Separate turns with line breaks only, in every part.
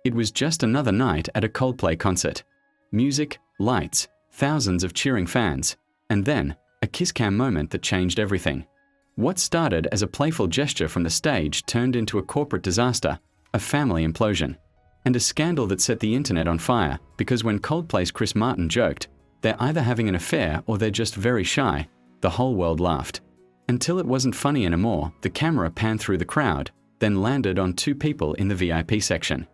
It was just another night at a Coldplay concert. Music, lights, thousands of cheering fans, and then a kiss cam moment that changed everything. What started as a playful gesture from the stage turned into a corporate disaster, a family implosion, and a scandal that set the internet on fire because when Coldplay's Chris Martin joked, "They're either having an affair or they're just very shy," the whole world laughed. Until it wasn't funny anymore, the camera panned through the crowd, then landed on two people in the VIP section.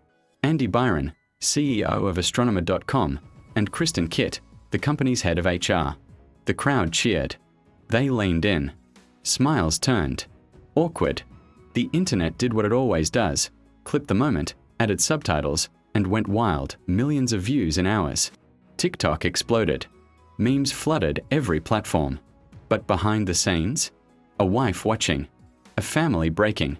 Andy Byron, CEO of Astronomer.com, and Kristen Kit, the company's head of HR. The crowd cheered. They leaned in. Smiles turned. Awkward. The internet did what it always does, clipped the moment, added subtitles, and went wild, millions of views in hours. TikTok exploded. Memes flooded every platform. But behind the scenes? A wife watching, a family breaking,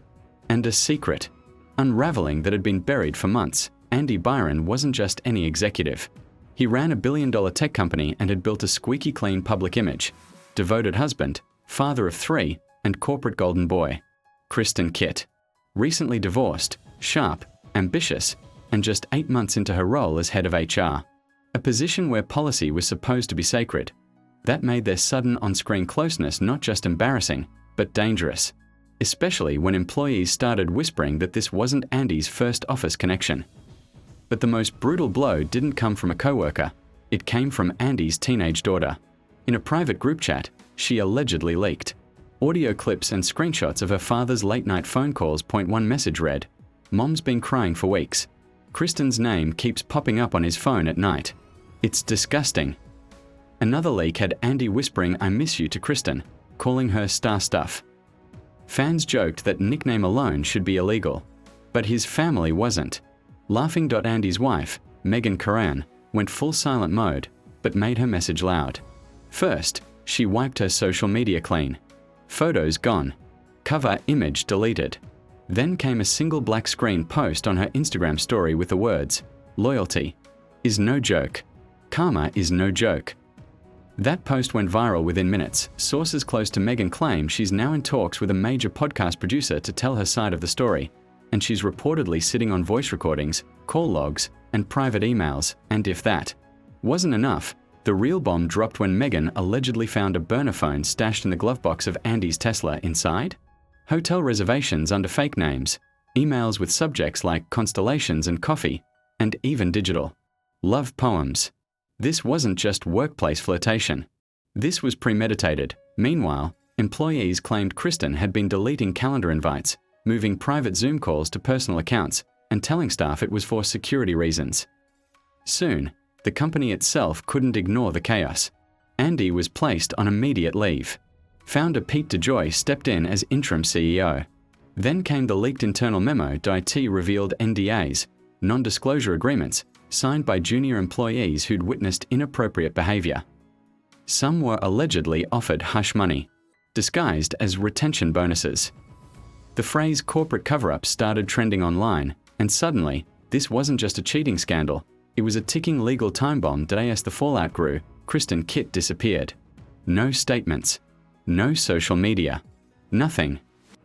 and a secret unraveling that had been buried for months. Andy Byron wasn't just any executive. He ran a billion-dollar tech company and had built a squeaky clean public image. Devoted husband, father of 3, and corporate golden boy. Kristen Kit. Recently divorced, sharp, ambitious, and just 8 months into her role as head of HR. A position where policy was supposed to be sacred. That made their sudden on-screen closeness not just embarrassing, but dangerous. Especially when employees started whispering that this wasn't Andy's first office connection. But the most brutal blow didn't come from a coworker. It came from Andy's teenage daughter. In a private group chat, she allegedly leaked audio clips and screenshots of her father's late-night phone calls. One message read, "Mom's been crying for weeks. Kristen's name keeps popping up on his phone at night. It's disgusting." Another leak had Andy whispering "I miss you" to Kristen, calling her star stuff. Fans joked that nickname alone should be illegal, but his family wasn't. Laughing. Andy's wife, Megan Curran, went full silent mode, but made her message loud. First, she wiped her social media clean. Photos gone. Cover image deleted. Then came a single black screen post on her Instagram story with the words, "Loyalty is no joke. Karma is no joke." That post went viral within minutes. Sources close to Megan claim she's now in talks with a major podcast producer to tell her side of the story, and she's reportedly sitting on voice recordings, call logs, and private emails. And if that wasn't enough, the real bomb dropped when Megan allegedly found a burner phone stashed in the glove box of Andy's Tesla. Inside, hotel reservations under fake names, emails with subjects like constellations and coffee, and even digital love poems. This wasn't just workplace flirtation. This was premeditated. Meanwhile, employees claimed Kristen had been deleting calendar invites, moving private Zoom calls to personal accounts, and telling staff it was for security reasons. Soon, the company itself couldn't ignore the chaos. Andy was placed on immediate leave. Founder Pete DeJoy stepped in as interim CEO. Then came the leaked internal memo. IT revealed NDAs, non-disclosure agreements, signed by junior employees who'd witnessed inappropriate behavior. Some were allegedly offered hush money, disguised as retention bonuses. The phrase corporate cover-up started trending online, and suddenly, this wasn't just a cheating scandal, it was a ticking legal time bomb. As the fallout grew, Kristen Kit disappeared. No statements. No social media. Nothing.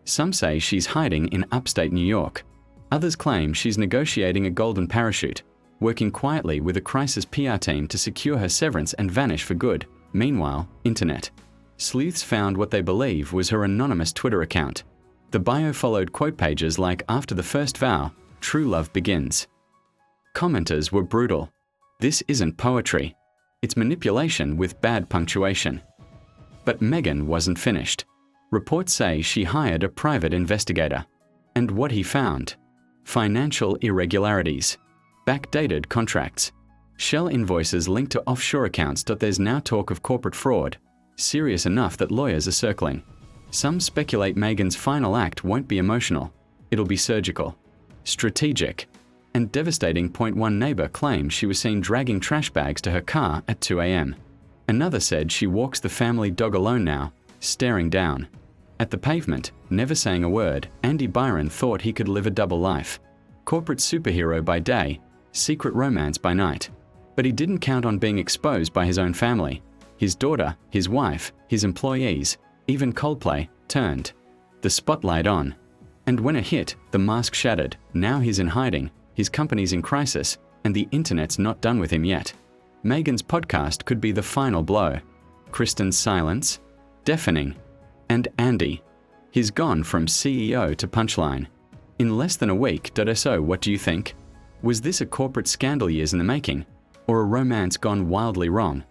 Some say she's hiding in upstate New York. Others claim she's negotiating a golden parachute, working quietly with a crisis PR team to secure her severance and vanish for good. Meanwhile, internet sleuths found what they believe was her anonymous Twitter account. The bio followed quote pages like "After the first vow, true love begins." Commenters were brutal. "This isn't poetry. It's manipulation with bad punctuation." But Megan wasn't finished. Reports say she hired a private investigator. And what he found? Financial irregularities. Backdated contracts. Shell invoices linked to offshore accounts. There's now talk of corporate fraud, serious enough that lawyers are circling. Some speculate Megan's final act won't be emotional. It'll be surgical, strategic, and devastating. One neighbor claimed she was seen dragging trash bags to her car at 2 a.m. Another said she walks the family dog alone now, staring down at the pavement, never saying a word. Andy Byron thought he could live a double life. Corporate superhero by day, secret romance by night. But he didn't count on being exposed by his own family. His daughter, his wife, his employees, even Coldplay, turned the spotlight on. And when it hit, the mask shattered. Now he's in hiding, his company's in crisis, and the internet's not done with him yet. Meghan's podcast could be the final blow. Kristen's silence, deafening. And Andy, he's gone from CEO to punchline. In less than a week. So what do you think? Was this a corporate scandal years in the making, or a romance gone wildly wrong?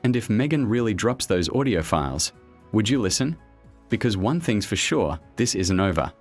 And if Meghan really drops those audio files, would you listen? Because one thing's for sure, this isn't over.